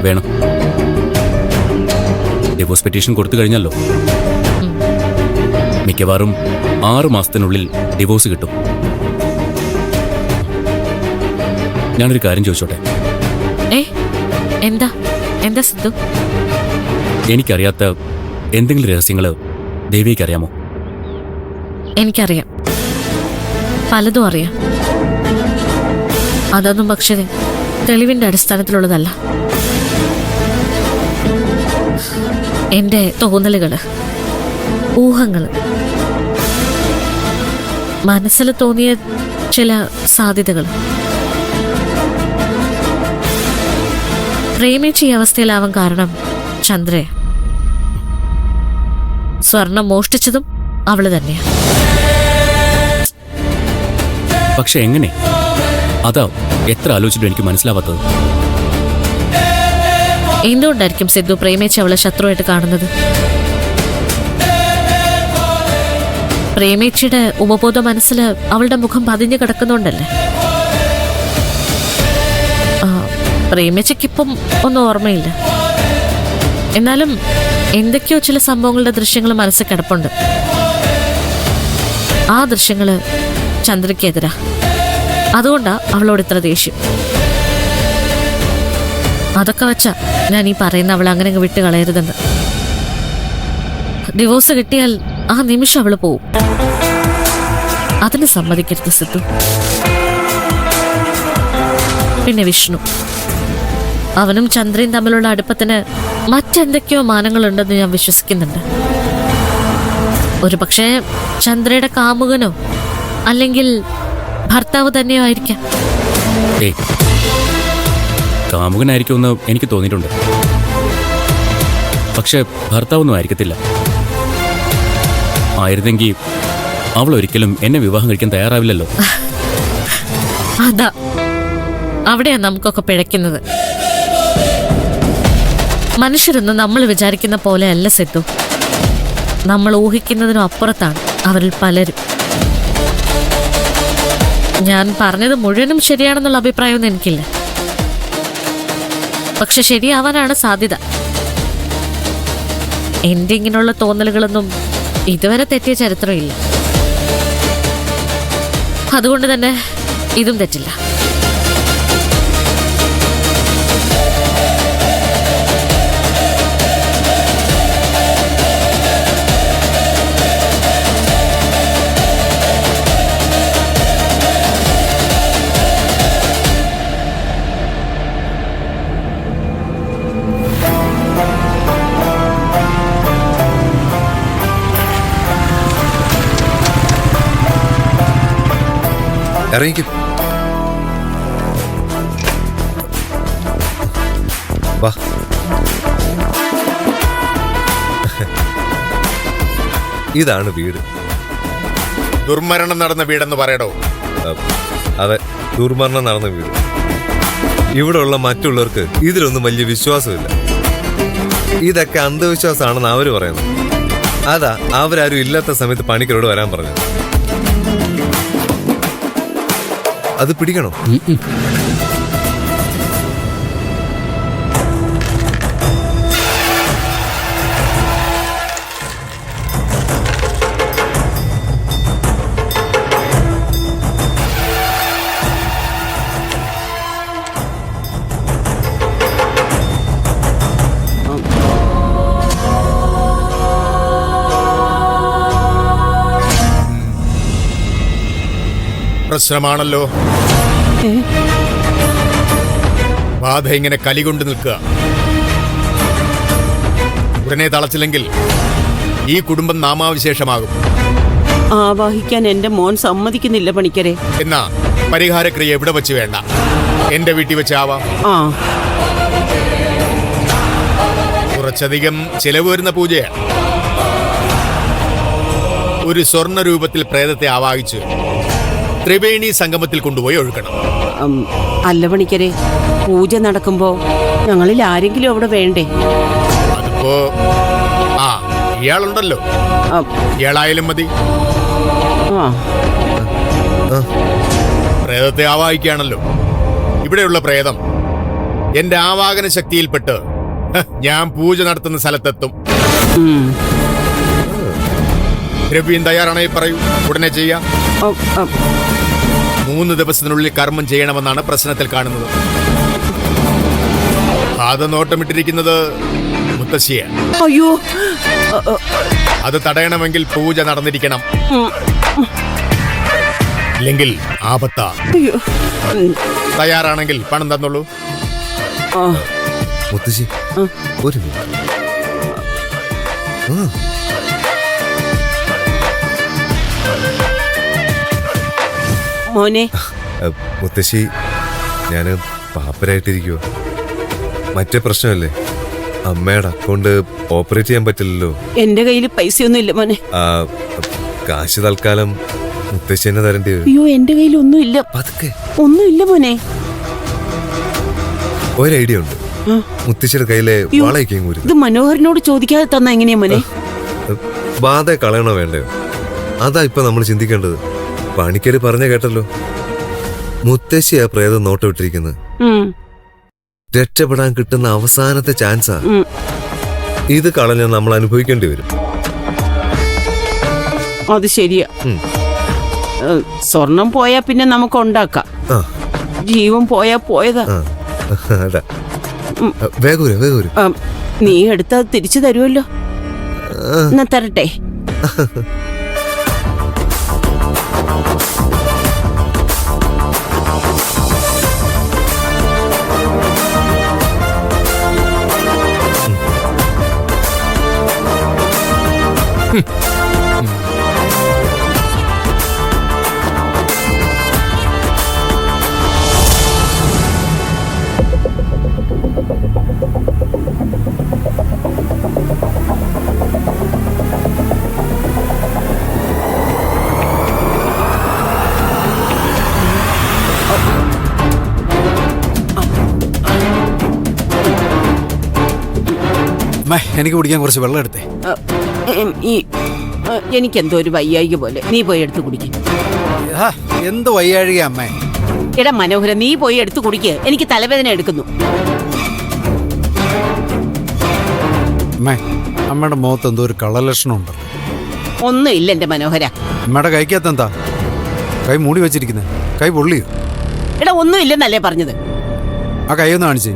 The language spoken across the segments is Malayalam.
വേണം. ഡിവോഴ്സ് പെറ്റീഷൻ കൊടുത്തു കഴിഞ്ഞല്ലോ. മിക്കവാറും 6 മാസത്തിനുള്ളിൽ ഡിവോഴ്സ് കിട്ടും. ഞാനൊരു കാര്യം ചോദിച്ചോട്ടെ? എന്താ എന്താ സിദ്ധു? എനിക്കറിയാത്ത എന്തെങ്കിലും രഹസ്യങ്ങൾ ദേവിക്ക് അറിയാമോ? എനിക്കറിയാം, പലതും അറിയാം. അതൊന്നും പക്ഷേ തെളിവിന്റെ അടിസ്ഥാനത്തിലുള്ളതല്ല. എന്റെ തോന്നലുകള്, ഊഹങ്ങള്, മനസ്സിൽ തോന്നിയ ചില സാധ്യതകൾ. പ്രേമിച്ച് ഈ അവസ്ഥയിലാവാൻ കാരണം ചന്ദ്രയ. സ്വർണം മോഷ്ടിച്ചതും അവള് തന്നെയാ. പക്ഷെ എങ്ങനെ? അതാ എത്ര ആലോചിച്ചിട്ടും എനിക്ക് മനസ്സിലാവാത്തത്. എന്തുകൊണ്ടായിരിക്കും സിദ്ധു പ്രേമിച്ച് അവളെ ശത്രുവായിട്ട് കാണുന്നത്? പ്രേമിച്ചിയുടെ ഉപബോധ മനസ്സിൽ അവളുടെ മുഖം പതിഞ്ഞു കിടക്കുന്നുണ്ടല്ലേ? പ്രേമിച്ചയ്ക്കിപ്പം ഒന്നും ഓർമ്മയില്ല. എന്നാലും എന്തൊക്കെയോ ചില സംഭവങ്ങളുടെ ദൃശ്യങ്ങൾ മനസ്സിൽ കിടപ്പുണ്ട്. ആ ദൃശ്യങ്ങള് ചന്ദ്രയ്ക്കെതിരാ. അതുകൊണ്ടാ അവളോട് ഇത്ര ദേഷ്യം. അതൊക്കെ വച്ചാ ഞാൻ ഈ പറയുന്ന അവൾ അങ്ങനെ വിട്ട് കളയരുതെന്ന്. ഡിവോഴ്സ് കിട്ടിയാൽ ആ നിമിഷം അവള് പോവും. അതിന് സമ്മതിക്കരുത് സിദ്ധു. പിന്നെ വിഷ്ണു, അവനും ചന്ദ്രയും തമ്മിലുള്ള അടുപ്പത്തിന് മറ്റെന്തൊക്കെയോ മാനങ്ങളുണ്ടെന്ന് ഞാൻ വിശ്വസിക്കുന്നുണ്ട്. ഒരു പക്ഷേ ചന്ദ്രയുടെ കാമുകനോ അല്ലെങ്കിൽ ഭർത്താവ് തന്നെയോ ആയിരിക്കാം. കാമുകനായിരിക്കുമെന്ന് എനിക്ക് തോന്നിയിട്ടുണ്ട്. പക്ഷെ ഭർത്താവൊന്നും ആയിരിക്കത്തില്ല. ആയിരുന്നെങ്കിൽ അവൾ ഒരിക്കലും എന്നെ വിവാഹം കഴിക്കാൻ തയ്യാറാവില്ലല്ലോ. അതാ അവിടെയാ നമുക്കൊക്കെ പിഴയ്ക്കുന്നത്. മനുഷ്യരൊന്നും നമ്മൾ വിചാരിക്കുന്ന പോലെ അല്ല സിദ്ധു. നമ്മൾ ഊഹിക്കുന്നതിനും അപ്പുറത്താണ് അവരിൽ പലരും. ഞാൻ പറഞ്ഞത് മുഴുവനും ശരിയാണെന്നുള്ള അഭിപ്രായമൊന്നും എനിക്കില്ല. പക്ഷെ ശരിയാവാനാണ് സാധ്യത. എന്റെ ഇങ്ങനെയുള്ള തോന്നലുകളൊന്നും ഇതുവരെ തെറ്റിയ ചരിത്രമില്ല. അതുകൊണ്ട് തന്നെ ഇതും തെറ്റില്ല. ഇറങ്ങിക്കും. വാ. ഇതാണ് വീട്. ദുർമരണം നടന്ന വീടെന്ന് പറയടോ? അതെ, ദുർമരണം നടന്ന വീട്. ഇവിടെയുള്ള മറ്റുള്ളവർക്ക് ഇതിലൊന്നും വലിയ വിശ്വാസമില്ല. ഇതൊക്കെ അന്ധവിശ്വാസമാണെന്ന് അവര് പറയുന്നു. അതാ അവരാരും ഇല്ലാത്ത സമയത്ത് പണിക്കരോട് വരാൻ പറഞ്ഞു. അത് പിടിക്കണോ? പ്രശ്നമാണല്ലോ. ബാധ ഇങ്ങനെ കലികൊണ്ട് നിൽക്കുക. ഉടനെ തളച്ചില്ലെങ്കിൽ ഈ കുടുംബം നാമാവിശേഷമാകും. ആവാഹിക്കാൻ എന്റെ മോൻ സമ്മതിക്കുന്നില്ല പണിക്കരെ. എന്നാ പരിഹാരക്രിയ എവിടെ വെച്ച് വേണ്ട, എന്റെ വീട്ടിൽ വെച്ച് ആവാം. കുറച്ചധികം ചിലവ് വരുന്ന പൂജയാണ്. ഒരു സ്വർണ്ണ രൂപത്തിൽ പ്രേതത്തെ ആവാഹിച്ച് ത്രിവേണി സംഗമത്തിൽ കൊണ്ടുപോയി ഒഴുക്കണം. അല്ല പണിക്കരെ, പൂജ നടക്കുമ്പോ ഞങ്ങളിൽ ആരെങ്കിലും അവിടെ വേണ്ടേ? അതിപ്പോ ഇയാളുണ്ടല്ലോ, ഇയാളായാലും മതി. പ്രേതത്തെ ആവാഹിക്കുകയാണല്ലോ. ഇവിടെയുള്ള പ്രേതം എന്റെ ആവാഹന ശക്തിയിൽപ്പെട്ട് ഞാൻ പൂജ നടത്തുന്ന സ്ഥലത്തെത്തും. ഉം. ദ്രവ്യം തയ്യാറാണെങ്കിൽ പറയൂ, ഉടനെ ചെയ്യാം. ഓ, ഓ. 3 ദിവസത്തിനുള്ളിൽ കർമ്മം ചെയ്യണമെന്നാണ് പ്രശ്നത്തിൽ കാണുന്നത്. അത് നോട്ടമിട്ടിരിക്കുന്നത് മുത്തശ്ശിയാണ്. അയ്യോ. അത് തടയണമെങ്കിൽ പൂജ നടന്നിരിക്കണം, ഉം. ഇല്ലെങ്കിൽ ആപത്താ. അയ്യോ. ഉം. തയ്യാറാണെങ്കിൽ പണം തന്നുള്ളൂ. ആ. മുത്തശ്ശി ഒരു മിനിറ്റ്. മോനെ, മുത്തശ്ശി ഞാന് പാപ്പരായിട്ടിരിക്കുവോ. മറ്റേ പ്രശ്നമല്ലേ, അമ്മയുടെ അക്കൗണ്ട് ഓപ്പറേറ്റ് ചെയ്യാൻ പറ്റില്ലല്ലോ. എന്റെ കയ്യിൽ പൈസയൊന്നും ഇല്ല മോനെ. ആ, കാശ് തൽക്കാലം മുത്തശ്ശി തന്നെ തരേണ്ടി വരും. അയ്യോ, എന്റെ കയ്യിൽ ഒന്നുമില്ല. പതുക്കെ. ഒന്നുമില്ല മോനെ. ഒരു ഐഡിയ ഉണ്ട്. മുത്തശ്ശിയുടെ കയ്യിലെ വളയൊക്കെയും കൂരി ഇത് മനോഹരനോട് ചോദിക്കാതെ തന്ന എങ്ങനെയാ മോനെ? ബാധ കളയണോ വേണ്ടയോ, അതാ ഇപ്പൊ നമ്മൾ ചിന്തിക്കേണ്ടത്. പണിക്കര് പറഞ്ഞ കേട്ടല്ലോ, മുത്തശ്ശിയാ പ്രേതം നോട്ടമിട്ടിരിക്കുന്നത്. ഉം. രക്ഷപ്പെടാൻ കിട്ടുന്ന അവസാനത്തെ ചാൻസാ. ഉം. ഇത് കളഞ്ഞ നമ്മൾ അനുഭവിക്കേണ്ടി വരും. അത് ശരിയാ. ഉം. സ്വർണം പോയാ പിന്നെ നമുക്ക് ഉണ്ടാക്കാം. ആ, ജീവൻ പോയാ പോയതാ. ആ, അതാ. വേഗൂര് വേഗൂര്. നീ എടുത്തത് തിരിച്ചു തരുമല്ലോ. എന്നാ തരട്ടെ. എനിക്ക് കുടിക്കാൻ കുറച്ച് വെള്ളം എടുത്തേ. എനിക്കെന്തോ ഒരു വയ്യായിക പോലെ. നീ പോയി എടുത്ത് കുടിക്കും. എന്ത് വയ്യാഴിക അമ്മേ. എടാ മനോഹര, നീ പോയി എടുത്ത് കുടിക്ക്. എനിക്ക് തലവേദന എടുക്കുന്നു. അമ്മേ, അമ്മയുടെ മുഖത്ത് എന്തോ ഒരു കളലക്ഷണം ഉണ്ട്. ഒന്നും ഇല്ല എന്റെ മനോഹര. അമ്മയുടെ കൈക്കകത്ത് എന്താ? കൈ മൂടി വെച്ചിരിക്കുന്നത്. കൈ പൊള്ളിയോ? എടാ ഒന്നും ഇല്ലെന്നല്ലേ പറഞ്ഞത്. ആ കൈ ഒന്ന് കാണിച്ചേ.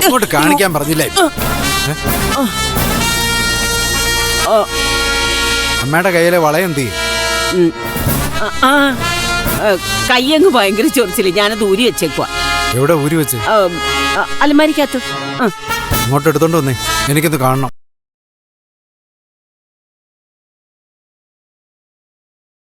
ഇങ്ങോട്ട് കാണിക്കാൻ പറഞ്ഞില്ലേ? അമ്മയുടെ കയ്യിലെ വളയെന്ത് ചെയ്യും? കയ്യങ്ങ് ഭയങ്കര ചൊറിച്ചില്ല. ഞാനത് ഊരി വെച്ചേക്കുവാ. എവിടെ ഊരി വെച്ച്? അലമാരിക്കകത്ത്. ഇങ്ങോട്ട് എടുത്തോണ്ട് വന്നേ, എനിക്കൊന്ന് കാണണം.